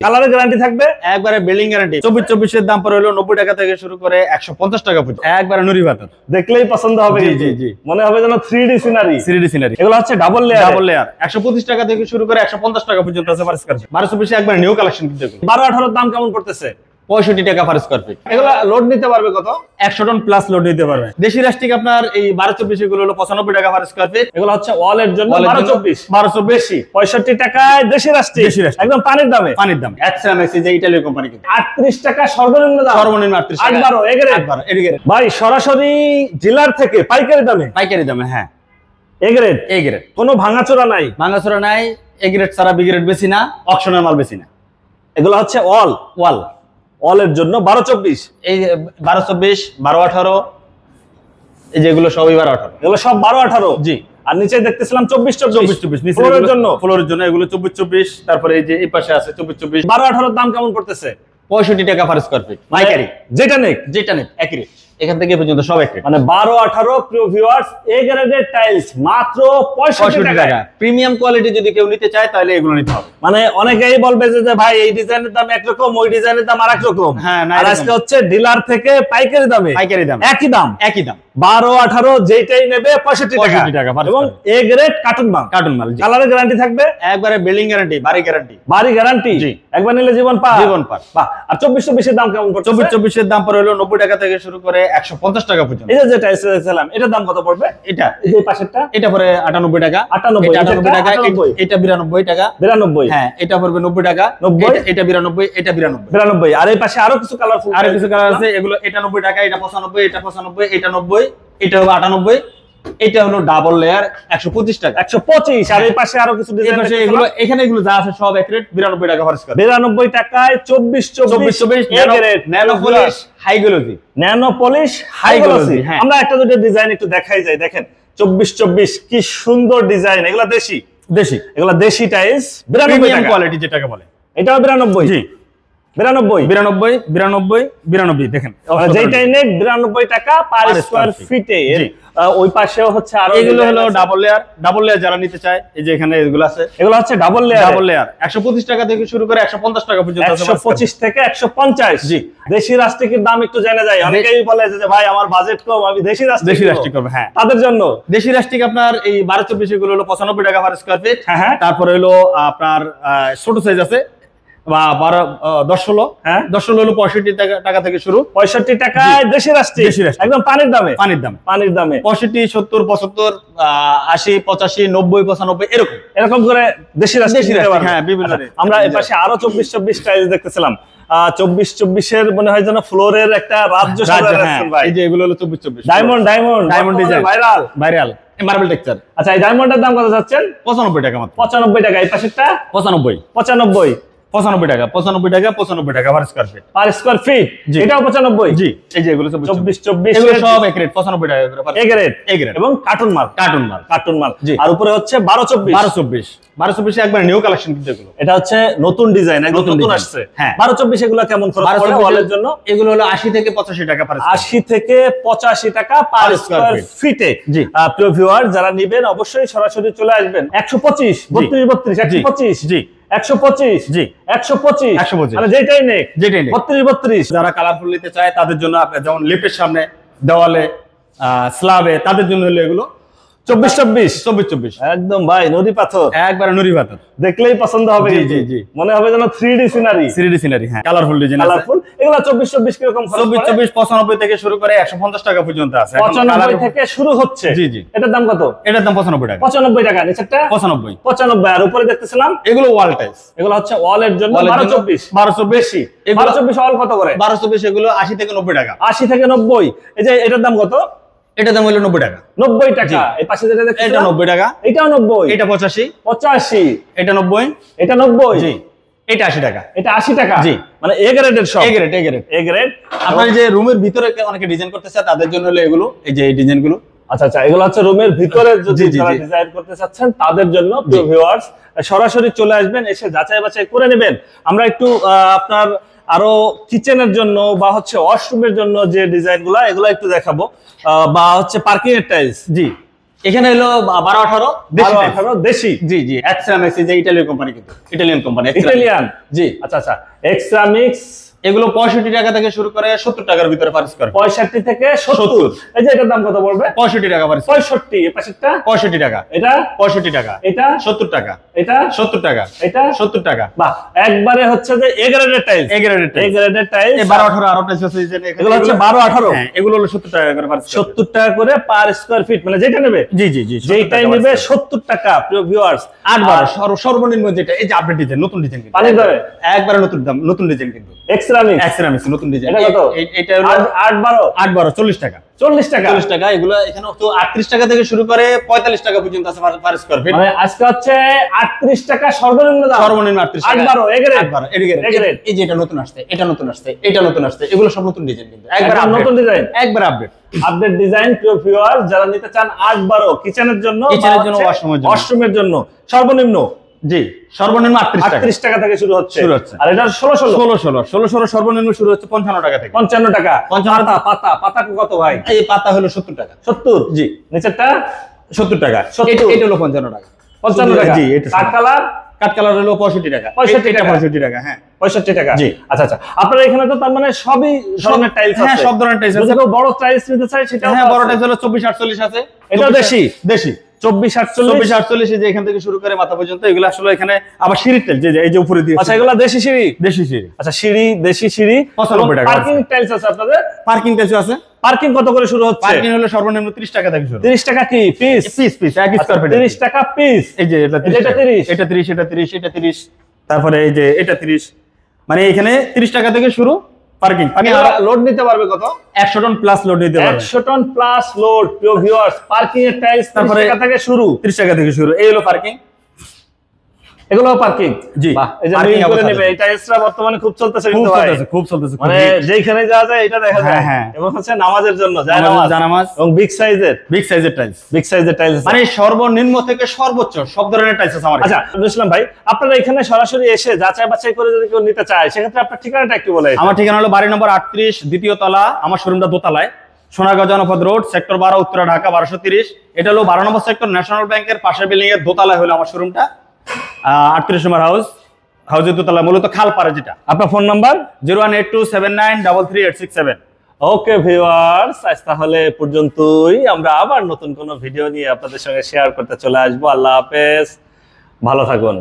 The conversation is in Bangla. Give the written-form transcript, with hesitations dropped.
কালারের গ্যারান্টি থাকবে, একবারে বিল্ডিং গ্যারান্টি। 24 এর দাম পড়ে হলো 90 টাকা থেকে শুরু করে 150 টাকা পর্যন্ত, একবারে নুরি পাথর। দেখলেই পছন্দ হবে। জি জি জি, মনে হবে যেন 3D সিনারি। 3D scenery. এগুলো হচ্ছে ডাবল লেয়ার। 125 টাকা থেকে শুরু করে 150 টাকা পর্যন্ত আছে পার স্কয়ার ফিট। 1224 একবার নিউ কালেকশন কিন্তু। 12-18 দাম কেমন পড়তেছে? 65 টাকা পার স্কয়ার ফিট। এগুলো লোড নিতে পারবে কত? 100 টন প্লাস লোড নিতে পারবে। দেশি রাস্টিক আপনার এই 1224 এগুলো হলো 95 টাকা পার স্কয়ার ফিট। এগুলো হচ্ছে ওয়ালের জন্য 1224 বেশি 65 টাকায় দেশি রাস্টিক, একদম পানির দামে। পানির দাম এক্সট্রাম্যাক্স যে ইতালিয়ান কোম্পানি কিন্তু। 38 টাকা সর্বনিম্ন দাম। সর্বনিম্ন 38 টাকা। 8-12 এগ্রেড। ভাই সরাসরি ডিলার থেকে পাইকারি দামে। পাইকারি দামে, হ্যাঁ। এগ্রেড। কোনো ভাঙাচোরা নাই। ভাঙাচোরা নাই। এগ্রেড ছাড়া বি গ্রেড বেশি না, অকশনের মাল বেশি না। এগুলো হচ্ছে ওয়ালের জন্য 1224। এই 1224, 1218, এই যেগুলো সবই 1218। এগুলো সব 12-18। জি। আর নিচে দেখতেছিলাম 24-24 ফ্লোরের জন্য এগুলো 24-24। তারপরে এই যে এই পাশে আছে 24-24। 12-18 দাম কেমন পড়তেছে? 65 টাকা পার স্কয়ার ফিট পাইকারি। যেটা নেই একই রেট, এখান থেকে পর্যন্ত সব একই। মানে 12-18 প্রিয় ভিউয়ার্স, এ গ্রেডের টাইলস মাত্র 65 টাকা। প্রিমিয়াম কোয়ালিটি যদি কেউ নিতে চায় তাহলে এগুলো নিতে হবে। মানে অনেকেই বলবে যে ভাই এই ডিজাইনের দাম একরকম, ওই ডিজাইনের দাম আরেক রকম। হ্যাঁ, আর আজকে হচ্ছে ডিলার থেকে পাইকারি দামে একই দাম 12-18 যেটাই নেবে 65 টাকা। এবং এ গ্রেড কার্টুন মাল। কালারের গ্যারান্টি থাকবে, একবারে বিল্ডিং গ্যারান্টি, বাড়ি গ্যারান্টি। একবার নিলে জীবন পার। বাহ। আর 24-24 এর দাম কেমন পড়ছে? 24-24 এর দাম পড়ে হলো 90 টাকা থেকে শুরু করে 150 টাকা পর্যন্ত। এই যে যেটা এসেছিলাম, এটার দাম কত পড়বে? এটা এই পাশেরটা, এটা পড়ে 98 টাকা। 98 টাকা। এটা 92 টাকা। 92। হ্যাঁ, এটা পড়বে 90 টাকা। 90। এটা 92, এটা 92। আর এই পাশে আরো কিছু কালারফুল, কালার আছে। এগুলো এটা 90 টাকা, এটা 95, এটা 95, এটা 90, এটা হলো 98, এটা হলো ডাবল লেয়ার 125 টাকা। 125। আর এই পাশে আরো কিছু ডিজাইন আছে। এগুলো এখানে এগুলো যা আছে সব এক রেট, 92 টাকা পার স্কয়ার। 92 টাকায় 24-24 ন্যানো পলিশ হাই গ্লোসি। আমরা একটা দুটো ডিজাইন একটু দেখাই যাই। দেখেন 24-24 কি সুন্দর ডিজাইন। এগুলা দেশি। এগুলা দেশি টাইলস, 92 টাকা কোয়ালিটি যেটাকে বলে। এটাও 92। জি, 92 দেখেন, যেটাই নেক 92 টাকা পার স্কয়ার ফিটে। ওই পাশেও হচ্ছে আরো, এগুলো হলো ডাবল লেয়ার যারা নিতে চায়। এই যে এখানে এগুলো আছে, এগুলো হচ্ছে ডাবল লেয়ার 125 টাকা থেকে শুরু করে 150 টাকা পর্যন্ত আছে। 125 থেকে 150। জি। দেশি রাস্টিকের দাম একটু জানা যায়। অনেকেই বলে যে ভাই আমার বাজেট কম, আমি দেশি রাস্টিক করব। হ্যাঁ, তাদের জন্য দেশি রাস্টিক আপনার এই 12-24 এগুলো হলো 95 টাকা পার স্কয়ার ফিট। হ্যাঁ। তারপরে হলো আপনার ছোট সাইজ আছে বা 10-16। হ্যাঁ, 10-16 হলো 65 টাকা থেকে শুরু। 65 টাকায় দেশি রাস্টিক, একদম পানির দামে। 65, 70, 75, 80, 85, 90, 95 এরকম করে দেশি রাস্টিক। হ্যাঁ, বিভিন্ন। আমরা এই পাশে আরো 24-24 টাইলস দেখতেছিলাম। 24-24 এর মনে হয় যেন ফ্লোরের একটা রাজ্য সাজানো আছে ভাই। এই যে এগুলো হলো 24-24 diamond design, viral marble texture. আচ্ছা, এই ডায়মন্ডের দাম কত যাচ্ছেন? 95 টাকা মাত্র। 95 টাকা। এই পাশেরটা 95 টাকা। 95 টাকা পার স্কয়ার ফিট। এটাও 95। জি, এই যে এগুলো 24-24 এগুলো সব এক রেট, 95 টাকা করে পার এগ্রেড এবং কার্টুন মাল। আর উপরে হচ্ছে 12-24 একবার নিউ কালেকশন কিন্তু এগুলো। এটা হচ্ছে নতুন ডিজাইন, একদম নতুন আসছে। হ্যাঁ, 12-24 এগুলো কেমন খরচ পড়ে ওয়ালের জন্য? এগুলো হলো 80 থেকে 85 টাকা পার 80 থেকে 85 টাকা পার স্কয়ার ফিটে। জি। প্রিয় ভিউয়ার, যারা নেবেন অবশ্যই সরাসরি চলে আসবেন। 125, 32-32, 125। জি, 125। জি, 125। মানে যেটাই নেক 32-32। যারা কালারফুল নিতে চায় তাদের জন্য, যেমন লিফটের সামনে, দেওয়ালে, স্ল্যাবে, তাদের জন্য হলো এগুলো 24-24 একদম ভাই নদী পাথর, একবারে নুরি পাথর। দেখলেই পছন্দ হবে। জি জি, মনে হবে যেন 3D সিনারি। হ্যাঁ, কালারফুল ডিজাইন, কালারফুল। এগুলো 24-24 কি রকম? 24-24 95 থেকে শুরু করে 150 টাকা পর্যন্ত আছে। 95 থেকে শুরু হচ্ছে। জি জি। এটার দাম কত? এটার দাম 95 টাকা। 95 টাকা। নিচেরটা 95। আর উপরে দেখতেছিলাম এগুলো ওয়াল টাইলস। এগুলো হচ্ছে ওয়ালের জন্য 12-24। এগুলো 12-24 ওয়াল কত করে? 12-24 এগুলো 80 থেকে 90 টাকা। 80 থেকে 90। এই যে এটার দাম কত? এটার দাম হলো 90 টাকা। 90 টাকা। এই পাশে যেটা দেখতেছেন এটা 90 টাকা। এটাও 90। এটা 85। এটা 90। এটা 90। জি। এটা 80 টাকা। এটা 80 টাকা। জি। মানে এ গ্রেডের সব। A grade. আপনার যে রুমের ভিতরে অনেকে ডিজাইন করতে চায় তাদের জন্য হলো এগুলো, এই যে এই ডিজাইনগুলো। আচ্ছা, এগুলো হচ্ছে রুমের ভিতরে যদি যারা ডিজাইন করতে চাচ্ছেন তাদের জন্য। প্রিয় ভিউয়ার্স, সরাসরি চলে আসবেন, এসে যাচাই বাছাই করে নেবেন। আমরা একটু আপনার আরো কিচেনের জন্য বা হচ্ছে ওয়াশরুমের জন্য যে ডিজাইনগুলো, এগুলো একটু দেখাবো। বা হচ্ছে পার্কিং এর টাইলস। জি, এখানে হলো 12-18 দেশি 12-18 দেশি। জি জি এক্সট্রামিক্স যে ইতালিয়ান কোম্পানি, কিন্তু ইতালিয়ান কোম্পানি ইতালিয়ান। জি আচ্ছা আচ্ছা, এক্সট্রামিক্স এগুলো 65 টাকা থেকে শুরু করে 70 টাকার ভিতরে পার স্কয়ার। 65 থেকে 70। এই যে এটার দাম কত পড়বে? 65 টাকা পার। 65। এই পাশেরটা 65 টাকা, এটা 65 টাকা, এটা 70 টাকা, এটা 70 টাকা, এটা 70 টাকা। বাহ, একবারে হচ্ছে যে এ গ্রেডের টাইলস। এ গ্রেডের টাইলস, এ গ্রেডের টাইলস। এই 12-18 আরো টাইলস আছে যে এগুলো হচ্ছে 12-18। হ্যাঁ, এগুলো হলো 70 টাকা করে পার। 70 টাকা করে পার স্কয়ার ফিট, মানে যেটা নেবে। জি জি জি, যেটাই নেবে 70 টাকা। প্রিয় ভিউয়ার্স, 8-12 সর্বনিম্ন যেটা, এই যে আপডেট ডিজাইন, নতুন ডিজাইন, পানি ধরে একবারে নতুন দাম, নতুন ডিজাইন কিন্তু এক্সট্রামিক্স নতুন ডিজাইন। এটা কত? এটা হলো 8-12 40 টাকা। 40 টাকা। 40 টাকা। এগুলো এখানে তো 38 টাকা থেকে শুরু করে 45 টাকা পর্যন্ত আছে পার স্কয়ার ফিট। মানে আজকে হচ্ছে 38 টাকা সর্বনিম্ন দাম। সর্বনিম্ন 38 টাকা। 8-12 এ গ্রেড। 8-12 A grade. এই যে এটা নতুন আসছে, এটা নতুন আসছে, এটা নতুন আসছে, এগুলো সব নতুন ডিজাইন কিন্তু একবার নতুন ডিজাইন, একবার আপডেট ডিজাইন। প্রিয় ভিউয়ার, যারা নিতে চান 8-12 কিচেনের জন্য, ওয়াশরুমের জন্য সর্বনিম্ন, জি সর্বনিম্ন 38 টাকা থেকে শুরু হচ্ছে। আর এটা 16 সর্বনিম্ন শুরু হচ্ছে 55 টাকা থেকে। 55 টাকা। পাতা কত ভাই? এই পাতা হলো 70 টাকা। 70। জি, নিচেরটা 70 টাকা। 70। এটা হলো 55 টাকা। 55 টাকা। জি, এটা কাট কালার হলো 65 টাকা। 65 টাকা। হ্যাঁ, 65 টাকা। জি। আচ্ছা আচ্ছা, আপনারা এখানে তো তার মানে সবই ধরনের টাইলস আছে। হ্যাঁ, সব ধরনের টাইলস আছে। যদি বড় টাইলস নিতে চাই সেটা, হ্যাঁ, বড় টাইলস হলো 24-48 আছে। এটা দেশি 24-48 যে এখান থেকে শুরু করে মাথা পর্যন্ত, এগুলো আসলে এখানে আবার সিঁড়ি টাইলস, যে এই যে উপরে দিয়ে। আচ্ছা, এগুলো দেশি সিঁড়ি। আচ্ছা, সিঁড়ি দেশি সিঁড়ি 95 টাকা। পার্কিং টাইলস আছে আপনাদের? পার্কিং টাইলস আছে। পার্কিং কত করে শুরু হচ্ছে? পার্কিং হলো সর্বনিম্ন 30 টাকা থেকে শুরু। 30 টাকা কি পিস? পিস এক স্কয়ার ফিট 30 টাকা পিস। এই যে এটা 30, এটা 30, এটা 30, এটা 30, তারপরে এই যে এটা 30, মানে এখানে 30 টাকা থেকে শুরু পার্কিং। লোড নিতে পারবে কত? 100 টন প্লাস লোড নিতে পারবে। 100 টন প্লাস লোড। প্রিয় ভিউয়ার্স, পার্কিং এর টাইলস 30 টাকা থেকে শুরু। 30 টাকা থেকে শুরু। এই হলো পার্কিং, এগুলো পার্কিং। জি, বাহ, এই যে মিল করে নেবে। এই টাইলসটা বর্তমানে খুব চলতেছে কিন্তু ভাই, খুব চলতেছে। মানে যেখানে যাওয়া যায় এটা দেখা যায়। হ্যাঁ, এবং হচ্ছে নামাজের জন্য জানামাজ এবং বিগ সাইজের টাইলস। মানে সর্বনিম্ন থেকে সর্বোচ্চ সব ধরনের টাইলস আছে আমার। আচ্ছা বুঝলাম ভাই, আপনারা এখানে সরাসরি এসে যাচাই বাছাই করে যদি কেউ নিতে চায়, সেক্ষেত্রে আপনার ঠিকানাটা একটু বলেন। আমার ঠিকানা হলো বাড়ি নম্বর 38, দ্বিতীয় তলা। আমার শোরুমটা দোতলায়, সোনারগাঁও জনপদ রোড, সেক্টর 12, উত্তরা, ঢাকা 1230। এটা হলো 12 নম্বর সেক্টর, ন্যাশনাল ব্যাংকের পাশের বিল্ডিং এর দোতলায় হলো আমার শোরুমটা। 38 নম্বর হাউসের দোতলা, মূলত খালপাড়ে যেটা। আপনার ফোন নাম্বার 01827933867। ওকে ভিউয়ার্স, আজ তাহলে পর্যন্তই। আমরা আবার নতুন কোনো ভিডিও নিয়ে আপনাদের সঙ্গে শেয়ার করতে চলে আসবো। আল্লাহ হাফেজ, ভালো থাকুন।